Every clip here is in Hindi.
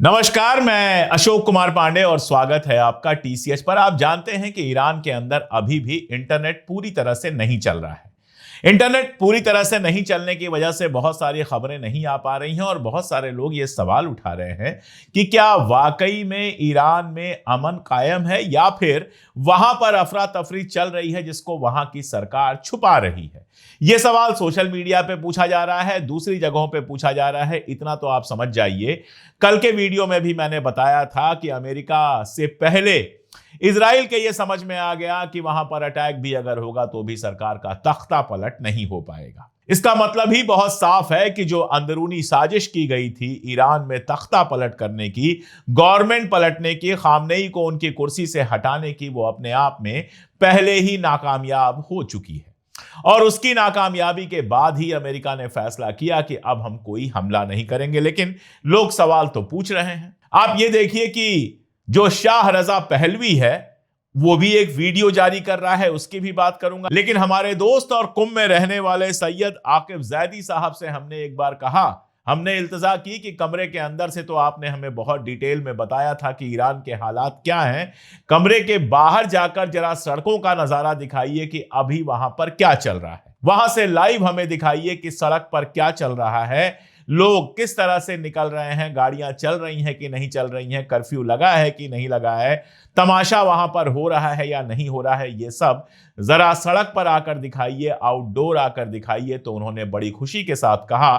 नमस्कार, मैं अशोक कुमार पांडे और स्वागत है आपका टीसीएच पर। आप जानते हैं कि ईरान के अंदर अभी भी इंटरनेट पूरी तरह से नहीं चल रहा है। इंटरनेट पूरी तरह से नहीं चलने की वजह से बहुत सारी खबरें नहीं आ पा रही हैं और बहुत सारे लोग ये सवाल उठा रहे हैं कि क्या वाकई में ईरान में अमन कायम है या फिर वहां पर अफरा तफरी चल रही है जिसको वहां की सरकार छुपा रही है। यह सवाल सोशल मीडिया पे पूछा जा रहा है, दूसरी जगहों पे पूछा जा रहा है। इतना तो आप समझ जाइए, कल के वीडियो में भी मैंने बताया था कि अमेरिका से पहले इजराइल के ये समझ में आ गया कि वहां पर अटैक भी अगर होगा तो भी सरकार का तख्ता पलट नहीं हो पाएगा। इसका मतलब ही बहुत साफ है कि जो अंदरूनी साजिश की गई थी ईरान में तख्ता पलट करने की, गवर्नमेंट पलटने की, खामनेई को उनकी कुर्सी से हटाने की, वो अपने आप में पहले ही नाकामयाब हो चुकी है। और उसकी नाकामयाबी के बाद ही अमेरिका ने फैसला किया कि अब हम कोई हमला नहीं करेंगे। लेकिन लोग सवाल तो पूछ रहे हैं। आप ये देखिए कि जो शाह रजा पहलवी है वो भी एक वीडियो जारी कर रहा है, उसकी भी बात करूंगा। लेकिन हमारे दोस्त और कुम में रहने वाले सैयद आकिब जैदी साहब से हमने एक बार कहा, हमने इल्तजा की कि कमरे के अंदर से तो आपने हमें बहुत डिटेल में बताया था कि ईरान के हालात क्या हैं, कमरे के बाहर जाकर जरा सड़कों का नजारा दिखाइए कि अभी वहां पर क्या चल रहा है। वहां से लाइव हमें दिखाइए कि सड़क पर क्या चल रहा है, लोग किस तरह से निकल रहे हैं, गाड़ियां चल रही हैं कि नहीं चल रही हैं, कर्फ्यू लगा है कि नहीं लगा है, तमाशा वहां पर हो रहा है या नहीं हो रहा है, ये सब जरा सड़क पर आकर दिखाइए, आउटडोर आकर दिखाइए। तो उन्होंने बड़ी खुशी के साथ कहा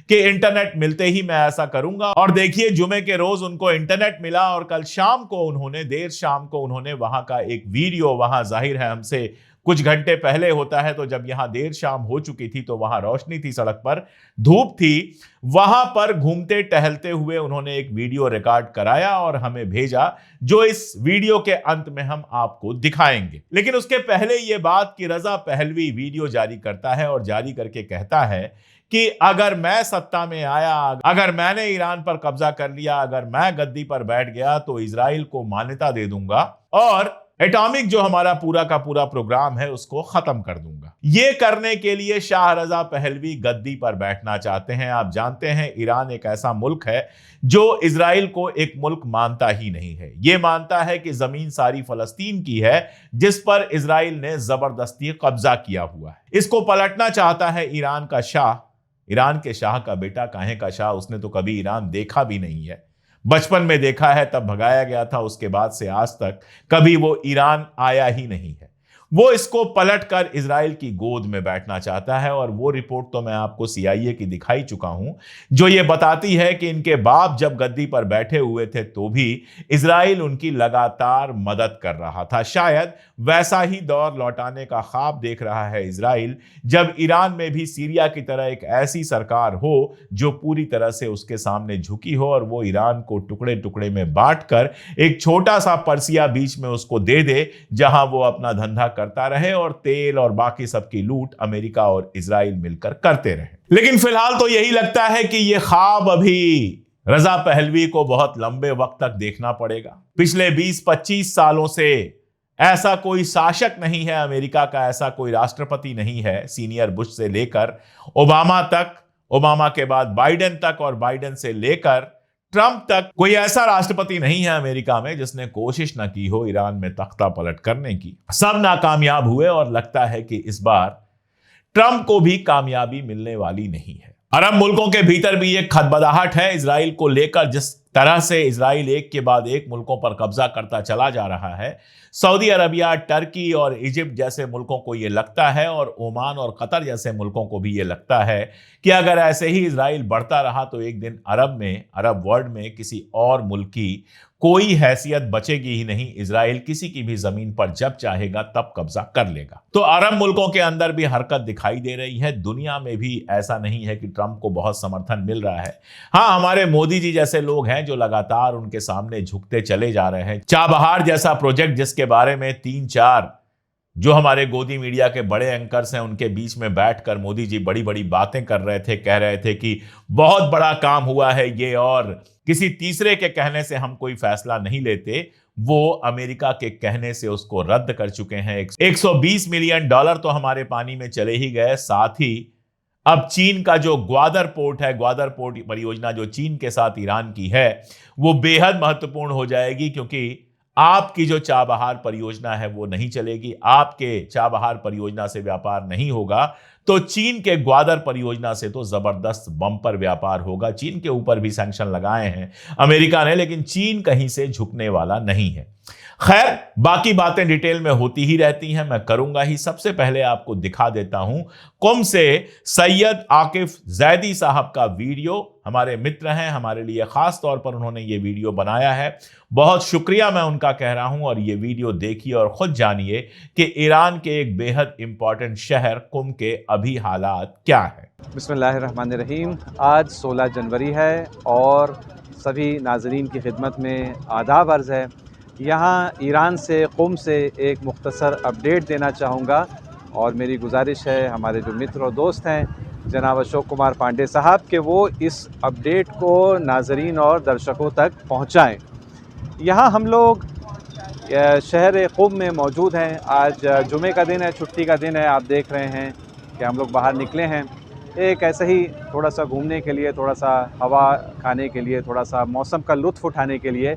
कि इंटरनेट मिलते ही मैं ऐसा करूंगा। और देखिए, जुमे के रोज उनको इंटरनेट मिला और कल शाम को उन्होंने, देर शाम को उन्होंने वहां का एक वीडियो, वहां जाहिर है हमसे कुछ घंटे पहले होता है, तो जब यहां देर शाम हो चुकी थी तो वहां रोशनी थी, सड़क पर धूप थी, वहां पर घूमते टहलते हुए उन्होंने एक वीडियो रिकॉर्ड कराया और हमें भेजा, जो इस वीडियो के अंत में हम आपको दिखाएंगे। लेकिन उसके पहले यह बात कि रजा पहलवी वीडियो जारी करता है और जारी करके कहता है कि अगर मैं सत्ता में आया, अगर मैंने ईरान पर कब्जा कर लिया, अगर मैं गद्दी पर बैठ गया तो इजराइल को मान्यता दे दूंगा और एटॉमिक जो हमारा पूरा का पूरा प्रोग्राम है उसको खत्म कर दूंगा। यह करने के लिए शाह रजा पहलवी गद्दी पर बैठना चाहते हैं। आप जानते हैं ईरान एक ऐसा मुल्क है जो इजराइल को एक मुल्क मानता ही नहीं है। यह मानता है कि जमीन सारी फलस्तीन की है जिस पर इजराइल ने जबरदस्ती कब्जा किया हुआ है। इसको पलटना चाहता है ईरान का शाह। ईरान के शाह का बेटा, काहे का शाह, उसने तो कभी ईरान देखा भी नहीं है। बचपन में देखा है, तब भगाया गया था, उसके बाद से आज तक कभी वो ईरान आया ही नहीं है। वो इसको पलटकर इजराइल की गोद में बैठना चाहता है। और वो रिपोर्ट तो मैं आपको सीआईए की दिखाई चुका हूं, जो ये बताती है कि इनके बाप जब गद्दी पर बैठे हुए थे तो भी इजराइल उनकी लगातार मदद कर रहा था। शायद वैसा ही दौर लौटाने का ख्वाब देख रहा है इजराइल, जब ईरान में भी सीरिया की तरह एक ऐसी सरकार हो जो पूरी तरह से उसके सामने झुकी हो और वो ईरान को टुकड़े टुकड़े में बांटकर एक छोटा सा पर्सिया बीच में उसको दे दे, जहां वो अपना धंधा करता रहे और तेल और बाकी सबकी लूट अमेरिका और इजराइल मिलकर करते रहे। लेकिन फिलहाल तो यही लगता है कि यह ख्वाब अभी रजा पहलवी को बहुत लंबे वक्त तक देखना पड़ेगा। पिछले 20-25 सालों से ऐसा कोई शासक नहीं है अमेरिका का, ऐसा कोई राष्ट्रपति नहीं है, सीनियर बुश से लेकर ओबामा तक, ओबामा के बाद बाइडेन तक और बाइडेन से लेकर ट्रंप तक, कोई ऐसा राष्ट्रपति नहीं है अमेरिका में जिसने कोशिश न की हो ईरान में तख्ता पलट करने की। सब नाकामयाब हुए और लगता है कि इस बार ट्रंप को भी कामयाबी मिलने वाली नहीं है। अरब मुल्कों के भीतर भी एक खदबदाहट है इजराइल को लेकर। जिस तरह से इजराइल एक के बाद एक मुल्कों पर कब्जा करता चला जा रहा है, सऊदी अरबिया, टर्की और इजिप्ट जैसे मुल्कों को यह लगता है, और ओमान और कतर जैसे मुल्कों को भी यह लगता है कि अगर ऐसे ही इजराइल बढ़ता रहा तो एक दिन अरब वर्ल्ड में किसी और मुल्क की कोई हैसियत बचेगी ही नहीं। इजराइल किसी की भी जमीन पर जब चाहेगा तब कब्जा कर लेगा। तो अरब मुल्कों के अंदर भी हरकत दिखाई दे रही है। दुनिया में भी ऐसा नहीं है कि ट्रंप को बहुत समर्थन मिल रहा है। हाँ, हमारे मोदी जी जैसे लोग हैं जो लगातार उनके सामने झुकते चले जा रहे हैं। चाबहार जैसा प्रोजेक्ट, जिसके बारे में 3-4 जो हमारे गोदी मीडिया के बड़े एंकर्स हैं उनके बीच में बैठकर मोदी जी बड़ी बड़ी बातें कर रहे थे, कह रहे थे कि बहुत बड़ा काम हुआ है ये, और किसी तीसरे के कहने से हम कोई फैसला नहीं लेते। वो अमेरिका के कहने से उसको रद्द कर चुके हैं। $120 मिलियन तो हमारे पानी में चले ही गए, साथ ही अब चीन का जो ग्वादर पोर्ट है, ग्वादर पोर्ट परियोजना जो चीन के साथ ईरान की है, वो बेहद महत्वपूर्ण हो जाएगी, क्योंकि आपकी जो चाबहार परियोजना है वो नहीं चलेगी। आपके चाबहार परियोजना से व्यापार नहीं होगा तो चीन के ग्वादर परियोजना से तो जबरदस्त बम्पर व्यापार होगा। चीन के ऊपर भी सैंक्शन लगाए हैं अमेरिका ने, लेकिन चीन कहीं से झुकने वाला नहीं है। खैर, बाकी बातें डिटेल में होती ही रहती हैं, मैं करूंगा ही। सबसे पहले आपको दिखा देता हूं कुम से सैयद आकिफ जैदी साहब का वीडियो। हमारे मित्र हैं, हमारे लिए खास तौर पर उन्होंने ये वीडियो बनाया है। बहुत शुक्रिया मैं उनका कह रहा हूं, और ये वीडियो देखिए और खुद जानिए कि ईरान के एक बेहद इंपॉर्टेंट शहर कुम के अभी हालात क्या है। बिस्मिल्लाहिर्रहमानिर्रहीम। आज 16 जनवरी है और सभी नाजरीन की खिदमत में आदाब अर्ज़ है। यहाँ ईरान से कुम से एक मुख्तसर अपडेट देना चाहूँगा, और मेरी गुजारिश है हमारे जो मित्र और दोस्त हैं जनाब अशोक कुमार पांडे साहब के वो इस अपडेट को नाजरीन और दर्शकों तक पहुँचाएँ। यहाँ हम लोग शहर कुम में मौजूद हैं। आज जुमे का दिन है, छुट्टी का दिन है। आप देख रहे हैं कि हम लोग बाहर निकले हैं एक ऐसे ही थोड़ा सा घूमने के लिए, थोड़ा सा हवा खाने के लिए, थोड़ा सा मौसम का लुत्फ़ उठाने के लिए।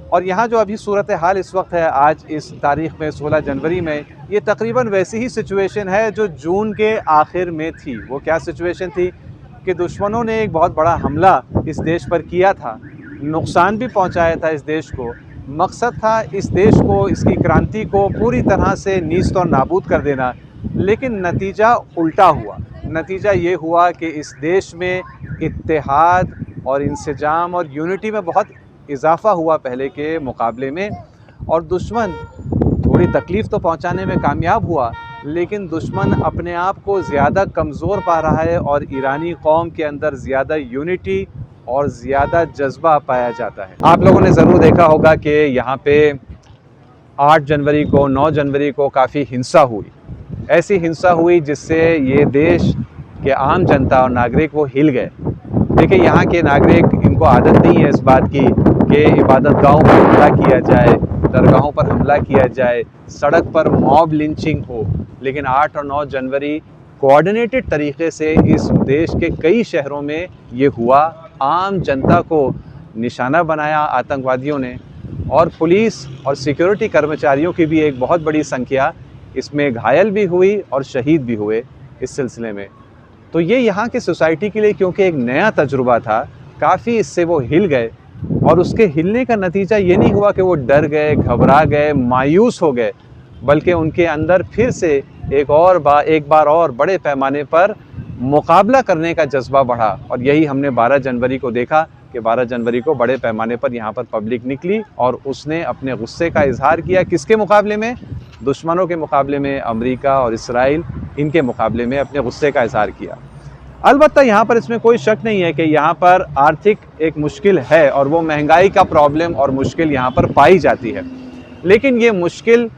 और यहाँ जो अभी सूरत हाल इस वक्त है, आज इस तारीख़ में 16 जनवरी में, ये तकरीबन वैसी ही सिचुएशन है जो जून के आखिर में थी। वो क्या सिचुएशन थी कि दुश्मनों ने एक बहुत बड़ा हमला इस देश पर किया था, नुकसान भी पहुँचाया था इस देश को। मकसद था इस देश को, इसकी क्रांति को पूरी तरह से नीस्त और नाबूद कर देना, लेकिन नतीजा उल्टा हुआ। नतीजा ये हुआ कि इस देश में इत्तेहाद और इंसजाम और यूनिटी में बहुत इजाफ़ा हुआ पहले के मुकाबले में, और दुश्मन थोड़ी तकलीफ़ तो पहुंचाने में कामयाब हुआ, लेकिन दुश्मन अपने आप को ज़्यादा कमज़ोर पा रहा है और ईरानी कौम के अंदर ज़्यादा यूनिटी और ज़्यादा जज्बा पाया जाता है। आप लोगों ने ज़रूर देखा होगा कि यहाँ पे 8 जनवरी को, 9 जनवरी को काफ़ी हिंसा हुई। ऐसी हिंसा हुई जिससे ये देश के आम जनता और नागरिक वो हिल गए। देखिए, यहाँ के नागरिक, इनको आदत नहीं है इस बात की कि इबादतगाहों पर हमला किया जाए, दरगाहों पर हमला किया जाए, सड़क पर मॉब लिंचिंग हो। लेकिन 8 और 9 जनवरी कोऑर्डिनेटेड तरीक़े से इस देश के कई शहरों में ये हुआ। आम जनता को निशाना बनाया आतंकवादियों ने, और पुलिस और सिक्योरिटी कर्मचारियों की भी एक बहुत बड़ी संख्या इसमें घायल भी हुई और शहीद भी हुए इस सिलसिले में। तो ये यहाँ की सोसाइटी के लिए क्योंकि एक नया तजुर्बा था, काफ़ी इससे वो हिल गए। और उसके हिलने का नतीजा ये नहीं हुआ कि वो डर गए, घबरा गए, मायूस हो गए, बल्कि उनके अंदर फिर से एक बार और बड़े पैमाने पर मुकाबला करने का जज्बा बढ़ा। और यही हमने 12 जनवरी को देखा कि 12 जनवरी को बड़े पैमाने पर यहाँ पर पब्लिक निकली और उसने अपने गुस्से का इजहार किया। किसके मुकाबले में? दुश्मनों के मुकाबले में, अमेरिका और इसराइल, इनके मुकाबले में अपने गुस्से का इजहार किया। अलबत्ता यहाँ पर इसमें कोई शक नहीं है कि यहाँ पर आर्थिक एक मुश्किल है, और वो महंगाई का प्रॉब्लम और मुश्किल यहाँ पर पाई जाती है। लेकिन ये मुश्किल,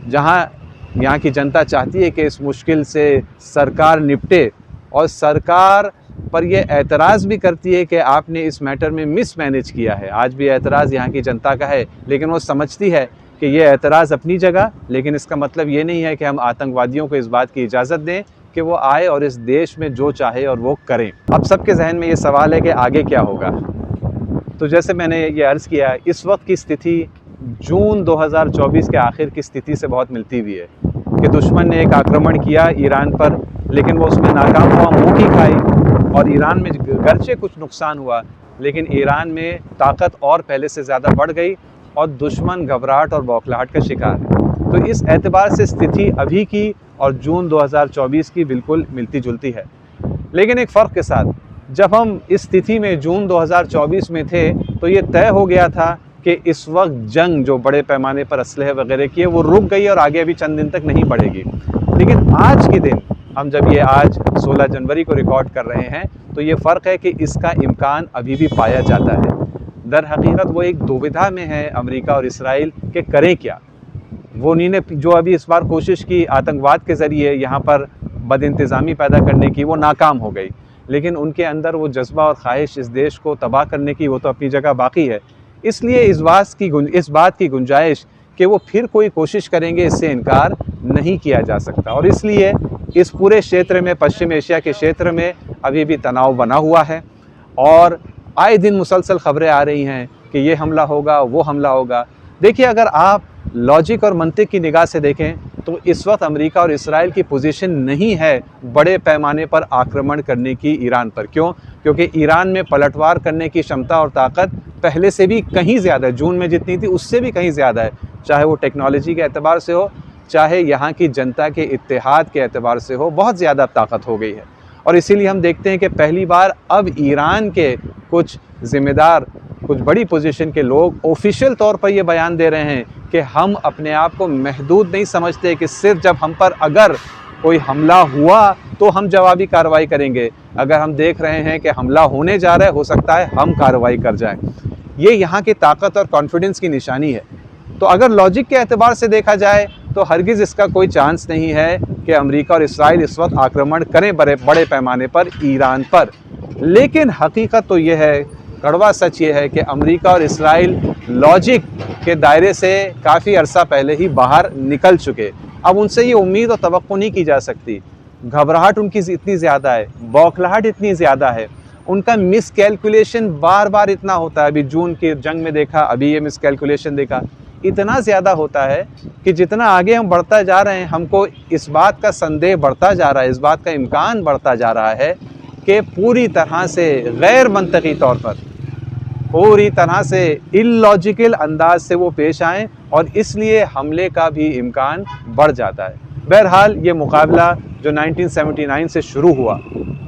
जहाँ यहाँ की जनता चाहती है कि इस मुश्किल से सरकार निपटे, और सरकार पर यह एतराज़ भी करती है कि आपने इस मैटर में मिसमैनेज किया है। आज भी एतराज़ यहाँ की जनता का है, लेकिन वो समझती है कि ये एतराज़ अपनी जगह, लेकिन इसका मतलब ये नहीं है कि हम आतंकवादियों को इस बात की इजाज़त दें कि वो आए और इस देश में जो चाहे और वो करें। अब सबके जहन में ये सवाल है कि आगे क्या होगा। तो जैसे मैंने ये अर्ज़ किया, इस वक्त की स्थिति जून 2024 के आखिर की स्थिति से बहुत मिलती हुई है कि दुश्मन ने एक आक्रमण किया ईरान पर, लेकिन वो उसमें नाकाम हुआ, मुँह की खाई। और ईरान में गरचे कुछ नुकसान हुआ, लेकिन ईरान में ताकत और पहले से ज़्यादा बढ़ गई और दुश्मन घबराहट और बौखलाहट का शिकार है। तो इस एतबार से स्थिति अभी की और जून 2024 की बिल्कुल मिलती जुलती है। लेकिन एक फ़र्क के साथ, जब हम इस स्थिति में जून 2024 में थे तो ये तय हो गया था कि इस वक्त जंग जो बड़े पैमाने पर असलहे वगैरह की है वो रुक गई और आगे अभी चंद दिन तक नहीं बढ़ेगी। लेकिन आज के दिन, हम जब ये आज 16 जनवरी को रिकॉर्ड कर रहे हैं, तो ये फ़र्क है कि इसका इम्कान अभी भी पाया जाता है। दर हकीकत वो एक दुविधा में है अमेरिका और इसराइल के करें क्या। वो उन्हीं ने जो अभी इस बार कोशिश की आतंकवाद के ज़रिए यहाँ पर बदइंतज़ामी पैदा करने की, वो नाकाम हो गई। लेकिन उनके अंदर वो जज्बा और ख्वाहिश इस देश को तबाह करने की, वो तो अपनी जगह बाकी है। इसलिए इस बात की गुंजाइश कि वो फिर कोई कोशिश करेंगे, इससे इनकार नहीं किया जा सकता। और इसलिए इस पूरे क्षेत्र में, पश्चिम एशिया के क्षेत्र में अभी भी तनाव बना हुआ है और आए दिन मुसलसल खबरें आ रही हैं कि ये हमला होगा, वो हमला होगा। देखिए, अगर आप लॉजिक और मंतिक की निगाह से देखें तो इस वक्त अमेरिका और इस्राइल की पोजीशन नहीं है बड़े पैमाने पर आक्रमण करने की ईरान पर। क्यों? क्योंकि ईरान में पलटवार करने की क्षमता और ताकत पहले से भी कहीं ज़्यादा है। जून में जितनी थी उससे भी कहीं ज़्यादा है, चाहे वो टेक्नोलॉजी के एतबार से हो, चाहे यहाँ की जनता के इत्तेहाद के एतबार से हो, बहुत ज़्यादा ताकत हो गई है। और इसीलिए हम देखते हैं कि पहली बार अब ईरान के कुछ ज़िम्मेदार, कुछ बड़ी पोजीशन के लोग ऑफिशियल तौर पर ये बयान दे रहे हैं कि हम अपने आप को महदूद नहीं समझते, कि सिर्फ जब हम पर अगर कोई हमला हुआ तो हम जवाबी कार्रवाई करेंगे। अगर हम देख रहे हैं कि हमला होने जा रहा है, हो सकता है हम कार्रवाई कर जाएं। ये यहाँ की ताकत और कॉन्फिडेंस की निशानी है। तो अगर लॉजिक के एतबार से देखा जाए तो हरगिज़ इसका कोई चांस नहीं है कि अमेरिका और इस्राइल इस वक्त आक्रमण करें बड़े पैमाने पर ईरान पर। लेकिन हकीकत तो ये है, कड़वा सच ये है कि अमेरिका और इस्राइल लॉजिक के दायरे से काफ़ी अरसा पहले ही बाहर निकल चुके। अब उनसे ये उम्मीद और तवक्को नहीं की जा सकती। घबराहट उनकी इतनी ज़्यादा है, बौखलाहट इतनी ज़्यादा है, उनका मिस कैलकुलेशन बार बार इतना होता है। अभी जून की जंग में देखा, अभी ये मिस कैलकुलेशन देखा, इतना ज़्यादा होता है कि जितना आगे हम बढ़ता जा रहे हैं, हमको इस बात का संदेह बढ़ता जा रहा है, इस बात का इम्कान बढ़ता जा रहा है कि पूरी तरह से गैर मंतकी तौर पर, पूरी तरह से इलॉजिकल अंदाज से वो पेश आएँ और इसलिए हमले का भी इम्कान बढ़ जाता है। बहरहाल ये मुकाबला जो 1979 से शुरू हुआ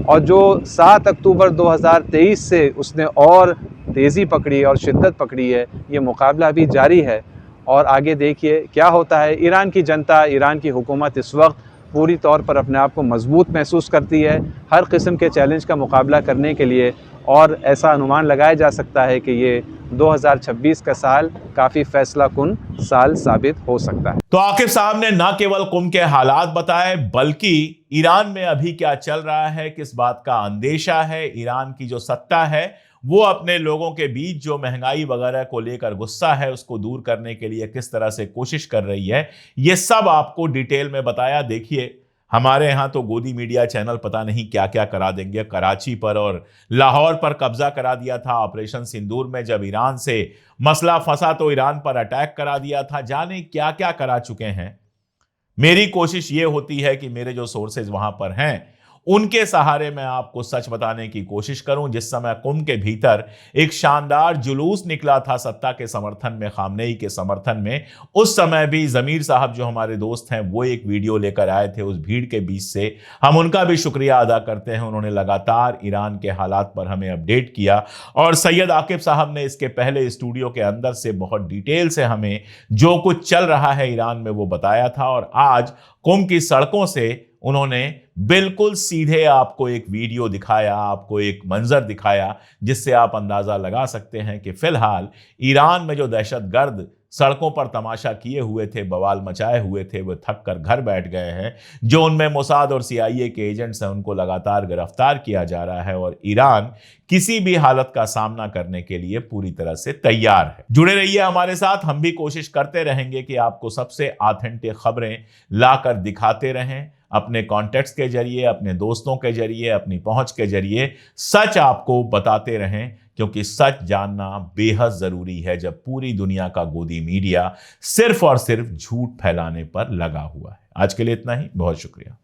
और जो 7 अक्टूबर 2023 से उसने और तेज़ी पकड़ी और शिद्दत पकड़ी है, ये मुकाबला भी जारी है। और आगे देखिए क्या होता है। ईरान की जनता, ईरान की हुकूमत इस वक्त पूरी तौर पर अपने आप को मजबूत महसूस करती है हर किस्म के चैलेंज का मुकाबला करने के लिए। और ऐसा अनुमान लगाया जा सकता है कि ये 2026 का साल काफ़ी फैसला कुन साल साबित हो सकता है। तो आकिब साहब ने न केवल कुम के हालात बताए, बल्कि ईरान में अभी क्या चल रहा है, किस बात का अंदेशा है, ईरान की जो सत्ता है वो अपने लोगों के बीच जो महंगाई वगैरह को लेकर गुस्सा है उसको दूर करने के लिए किस तरह से कोशिश कर रही है, ये सब आपको डिटेल में बताया। देखिए, हमारे यहाँ तो गोदी मीडिया चैनल पता नहीं क्या क्या करा देंगे। कराची पर और लाहौर पर कब्जा करा दिया था ऑपरेशन सिंदूर में, जब ईरान से मसला फंसा तो ईरान पर अटैक करा दिया था, जाने क्या क्या करा चुके हैं। मेरी कोशिश ये होती है कि मेरे जो सोर्सेज वहां पर हैं उनके सहारे मैं आपको सच बताने की कोशिश करूं। जिस समय कुम के भीतर एक शानदार जुलूस निकला था सत्ता के समर्थन में, खामनेई के समर्थन में, उस समय भी जमीर साहब जो हमारे दोस्त हैं वो एक वीडियो लेकर आए थे उस भीड़ के बीच से। हम उनका भी शुक्रिया अदा करते हैं, उन्होंने लगातार ईरान के हालात पर हमें अपडेट किया। और सैयद आकिब साहब ने इसके पहले स्टूडियो के अंदर से बहुत डिटेल से हमें जो कुछ चल रहा है ईरान में वो बताया था। और आज कुम की सड़कों से उन्होंने बिल्कुल सीधे आपको एक वीडियो दिखाया, आपको एक मंजर दिखाया, जिससे आप अंदाजा लगा सकते हैं कि फिलहाल ईरान में जो दहशतगर्द सड़कों पर तमाशा किए हुए थे, बवाल मचाए हुए थे, वो थक कर घर बैठ गए हैं। जो उनमें मोसाद और CIA के एजेंट्स हैं उनको लगातार गिरफ्तार किया जा रहा है और ईरान किसी भी हालत का सामना करने के लिए पूरी तरह से तैयार है। जुड़े रहिए हमारे साथ, हम भी कोशिश करते रहेंगे कि आपको सबसे ऑथेंटिक खबरें लाकर दिखाते रहें। अपने कॉन्टेक्ट्स के जरिए, अपने दोस्तों के जरिए, अपनी पहुंच के जरिए सच आपको बताते रहें, क्योंकि सच जानना बेहद जरूरी है जब पूरी दुनिया का गोदी मीडिया सिर्फ और सिर्फ झूठ फैलाने पर लगा हुआ है। आज के लिए इतना ही, बहुत शुक्रिया।